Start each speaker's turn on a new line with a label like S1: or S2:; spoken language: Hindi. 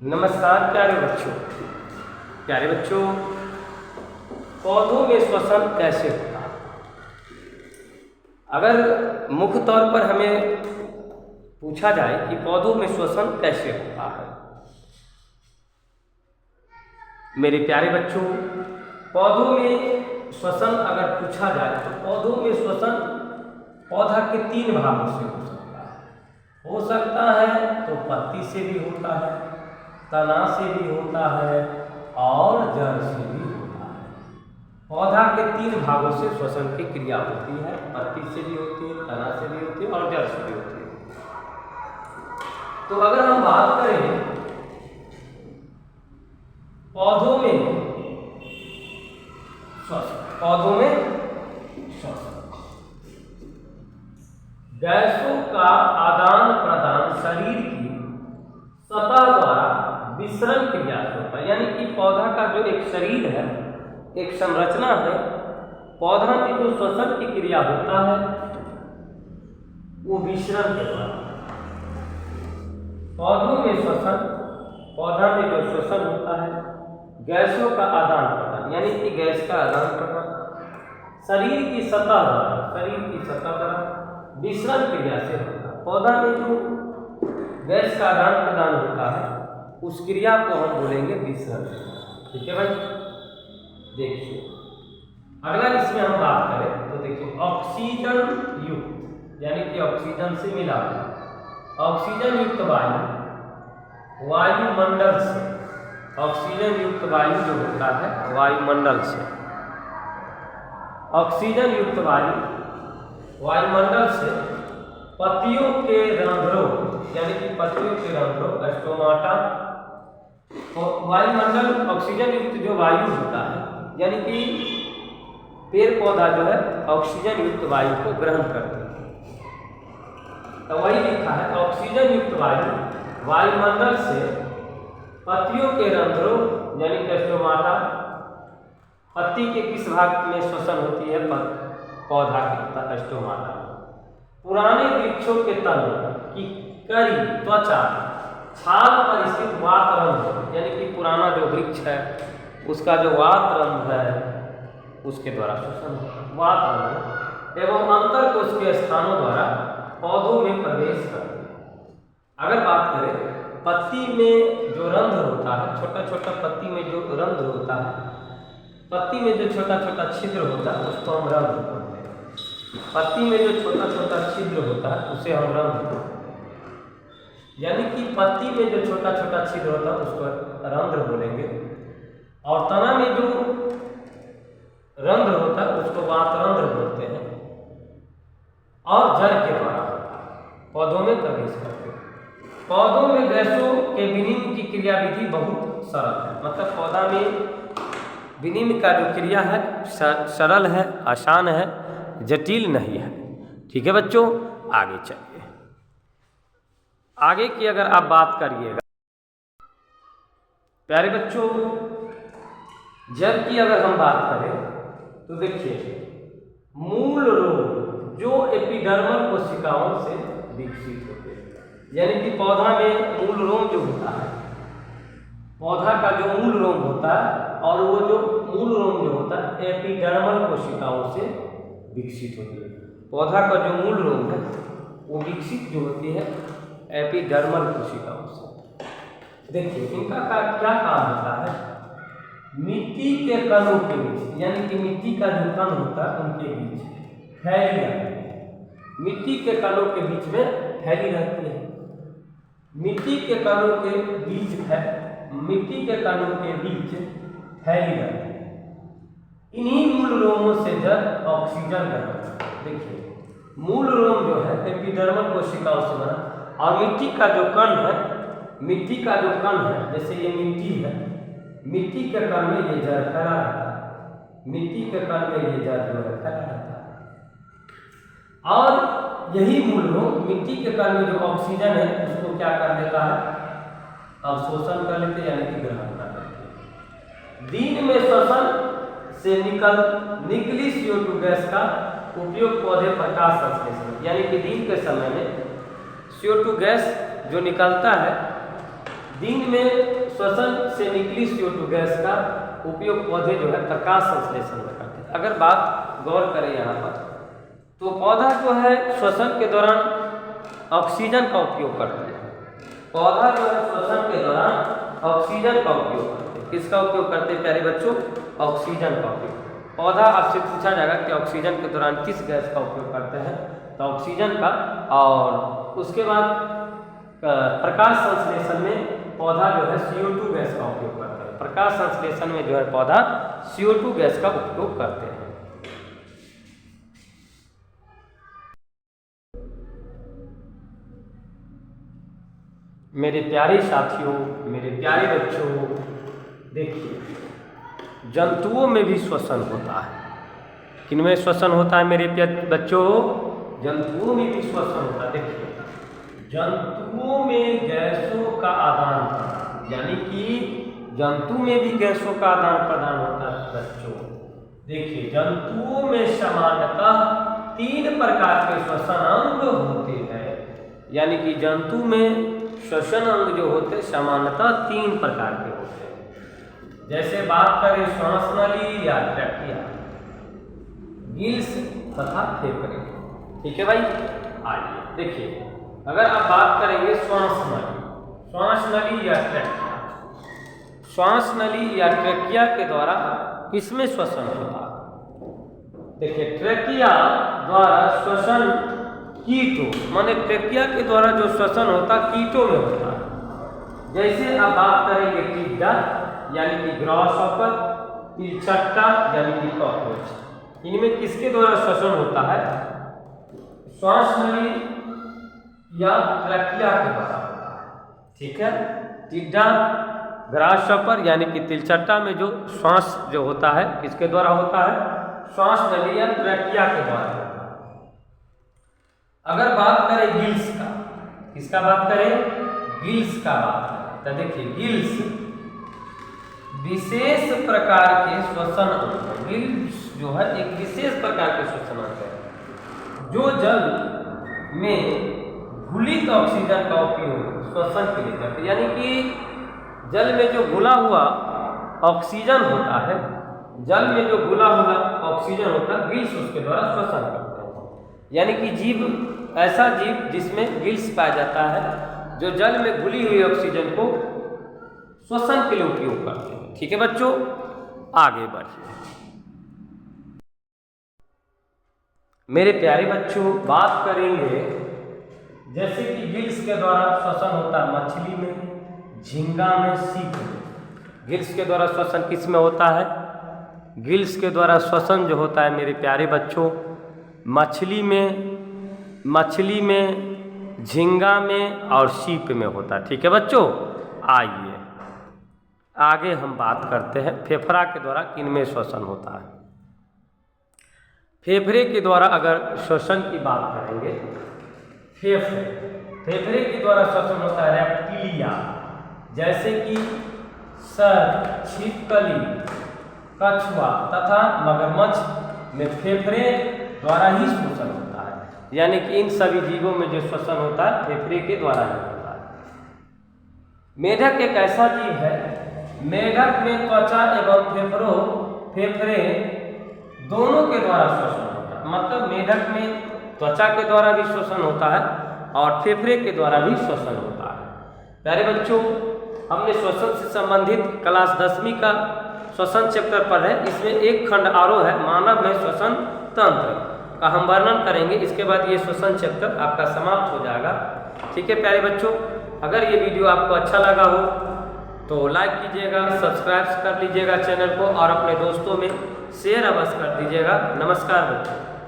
S1: नमस्कार प्यारे बच्चों, पौधों में श्वसन कैसे होता है? अगर मुख्य तौर पर हमें पूछा जाए कि पौधों में श्वसन कैसे होता है, मेरे प्यारे बच्चों, पौधों में श्वसन अगर पूछा जाए तो पौधों में श्वसन पौधा के 3 भागों से हो सकता है। हो सकता है तो पत्ती से भी होता है, तना से भी होता है और जड़ से भी होता है। पौधा के 3 भागों से श्वसन की क्रिया होती है, पत्ती से भी होती है, तना से भी होती है और जड़ से भी होती है। तो अगर हम बात करें पौधों में श्वसन, गैसों का आदान प्रदान शरीर की सतह द्वारा विसरण क्रिया से होता है। यानी कि पौधा का जो एक शरीर है, एक संरचना है, पौधा में जो श्वसन की क्रिया होता है वो विसरण के द्वारा। पौधा में जो श्वसन होता है, गैसों का आदान प्रदान, यानी कि गैस का आदान प्रदान शरीर की सतह द्वारा विसरण क्रिया से होता है। पौधा में जो गैस का आदान प्रदान होता है उस क्रिया को हम बोलेंगे विसरण। ठीक है भाई, देखिए अगला इसमें हम बात करें तो देखिए ऑक्सीजन युक्त, यानी कि ऑक्सीजन से मिला ऑक्सीजन युक्त वायुमंडल से, ऑक्सीजन युक्त वायु जो होता है वायुमंडल से, ऑक्सीजन युक्त वायुमंडल से पत्तियों के रंध्रों, यानी कि पत्तियों के रंध्रों स्टोमाटा, वायुमंडल ऑक्सीजन युक्त जो वायु होता है, यानी कि पेड़ पौधा जो है ऑक्सीजन युक्त वायु को ग्रहण करते हैं। तो वही लिखा है ऑक्सीजन युक्त वायुमंडल से पत्तियों के रंध्रों, यानी कि स्टोमाटा, पत्ती के किस भाग में श्वसन होती है? पौधा के स्टोमाटा। पुराने वृक्षों के तनों की करी त्वचा छाल पर स्थित वातरंध्र, यानी कि पुराना जो वृक्ष है उसका जो वातरंध्र है उसके द्वारा श्वसन होता है। वातरंध्र एवं अंतरकोश के स्थानों द्वारा पौधों में प्रवेश करते हैं। अगर बात करें पत्ती में जो रंध्र होता है, छोटा पत्ती में जो रंध्र होता है, पत्ती में जो छोटा छिद्र होता है उसको हम रंध्र बोलते हैं। पत्ती में जो छोटा छिद्र होता है उसे हम रंध्र बोलते हैं। यानी कि पत्ती में जो छोटा छिद्र होता है उसको रंध्र बोलेंगे, और तना में जो रंध्र होता है उसको वातरंध्र बोलते हैं, और जड़ के द्वारा पौधों में प्रवेश करते हैं। पौधों में गैसों के विनिमय की क्रियाविधि बहुत सरल है, मतलब पौधा में विनिमय का जो क्रिया है सरल है, आसान है, जटिल नहीं है। ठीक है बच्चों, आगे चलिए। आगे की अगर आप बात करिएगा प्यारे बच्चों, जड़ की अगर हम बात करें तो देखिए मूल रोम जो एपिडर्मल कोशिकाओं से विकसित होते हैं, यानी कि पौधा में मूल रोम जो होता है, पौधा का जो मूल रोम होता है, और वो जो मूल रोम जो होता है एपिडर्मल कोशिकाओं से विकसित होती है। पौधा का जो मूल रोम है वो विकसित जो होती है एपिडर्मल कोशिकाओं से। देखिए इनका क्या काम होता है? मिट्टी के कणों के बीच, यानी कि मिट्टी का जो कण होता है उनके बीच फैली रहती है। मिट्टी के कणों के बीच में फैली रहती है। मिट्टी के कणों के बीच फैली रहती है। इन्हीं मूल रोमों से जड़ ऑक्सीजन ग्रहण करता है। देखिए मूल रोम जो है एपिडर्मल कोशिकाओं से बना, और मिट्टी का जो कण है, जैसे ये मिट्टी है, मिट्टी के कण में ये जड़ फैला रहता है, मिट्टी के कण में ये जड़ जो है फैला रहता है। और यही मूल रोम मिट्टी के कण में जो ऑक्सीजन है उसको क्या कर लेता है? अवशोषण कर लेते, यानी कि ग्रहण कर लेते। दिन में श्वसन से निकली CO2 गैस का उपयोग पौधे प्रकाश संश्लेषण, यानी कि दिन के समय में CO2 गैस जो निकलता है दिन में श्वसन से निकली CO2 गैस का उपयोग पौधे जो है प्रकाश संश्लेषण में करते हैं। अगर बात गौर करें यहाँ पर, तो पौधा जो है श्वसन के दौरान ऑक्सीजन का उपयोग करते हैं। पौधा जो है श्वसन के दौरान ऑक्सीजन का उपयोग करते हैं। किसका उपयोग करते हैं प्यारे बच्चों? ऑक्सीजन का उपयोग। पौधा आपसे पूछा जाएगा कि ऑक्सीजन के दौरान किस गैस का उपयोग करते हैं, तो ऑक्सीजन का। और उसके बाद प्रकाश संश्लेषण में पौधा जो है CO2 गैस का उपयोग करता है। प्रकाश संश्लेषण में जो है पौधा CO2 गैस का उपयोग करते हैं। मेरे प्यारे साथियों, मेरे प्यारे बच्चों, देखिए जंतुओं में भी श्वसन होता है। किनमें श्वसन होता है मेरे प्यारे बच्चों? जंतुओं में भी श्वसन होता है। देखिए जंतुओं में गैसों का आदान प्रदान, यानी कि जंतु में भी गैसों का आदान प्रदान होता है बच्चों। देखिए जंतुओं में सामान्यतः 3 प्रकार के श्वसन अंग होते हैं, यानी कि जंतु में श्वसन अंग जो होते हैं सामान्यतः 3 प्रकार के होते हैं। जैसे बात करें श्वास नली या ट्रैकिया, गिल्स तथा फेफड़े। ठीक है भाई, आइए देखिए अगर आप बात करेंगे श्वास नली या ट्रैकिया, श्वास नली या ट्रैकिया के द्वारा किसमें श्वसन होता है? देखिए ट्रैकिया द्वारा श्वसन कीटों, माने ट्रैकिया के द्वारा जो श्वसन होता है कीटों में होता है। जैसे आप बात करेंगे टिड्डा यानी कि ग्रासहॉपर, तिलचट्टा यानी कि कॉकरोच, इनमें किसके द्वारा श्वसन होता है? श्वास नली या ट्रैकिया के द्वारा होता है। ठीक है, टिड्डा, ग्रासहॉपर यानी कि तिलचट्टा में जो श्वास जो होता है किसके द्वारा होता है? श्वास नली या ट्रैकिया के द्वारा होता है। अगर बात करें गिल्स का, किसका बात करें? गिल्स का बात करें तो देखिए गिल्स विशेष प्रकार के श्वसन अंग, गिल्स जो है एक विशेष प्रकार के श्वसन अंग है जो जल में घुलित ऑक्सीजन का उपयोग श्वसन के लिए करते हैं। यानी कि जल में जो घुला हुआ ऑक्सीजन होता है, जल में जो घुला हुआ ऑक्सीजन होता है, गिल्स उसके द्वारा श्वसन करते हैं। यानी कि जीव, ऐसा जीव जिसमें गिल्स पाया जाता है जो जल में घुली हुई ऑक्सीजन को श्वसन के लिए उपयोग करते हैं। ठीक है बच्चों, आगे बढ़िए। मेरे प्यारे बच्चों बात करेंगे जैसे कि गिल्स के द्वारा श्वसन होता है मछली में, झींगा में, सीप में। गिल्स के द्वारा श्वसन किस में होता है? गिल्स के द्वारा श्वसन जो होता है मेरे प्यारे बच्चों मछली में, झींगा में और सीप में होता है। ठीक है बच्चों, आइए आगे हम बात करते हैं फेफड़ा के द्वारा किनमें श्वसन होता है। फेफड़े के द्वारा अगर श्वसन की बात करेंगे, फेफड़े के द्वारा श्वसन होता है रेप्टिलिया, जैसे कि सर्प, छिपकली, कछुआ तथा मगरमच्छ में फेफड़े द्वारा ही श्वसन होता है। यानी कि इन सभी जीवों में जो श्वसन होता है फेफड़े के द्वारा ही होता है। मेढक एक ऐसा जीव है, मेढक में त्वचा एवं फेफड़े दोनों के द्वारा श्वसन होता है। मतलब मेढक में त्वचा के द्वारा भी श्वसन होता है और फेफड़े के द्वारा भी श्वसन होता है। प्यारे बच्चों, हमने श्वसन से संबंधित क्लास 10वीं का श्वसन चैप्टर पढ़ा है। इसमें एक खंड आरो है, मानव में श्वसन तंत्र का हम वर्णन करेंगे। इसके बाद ये श्वसन चैप्टर आपका समाप्त हो जाएगा। ठीक है प्यारे बच्चों, अगर ये वीडियो आपको अच्छा लगा हो तो लाइक कीजिएगा, सब्सक्राइब कर लीजिएगा चैनल को और अपने दोस्तों में शेयर अवश्य कर दीजिएगा। नमस्कार बच्चों।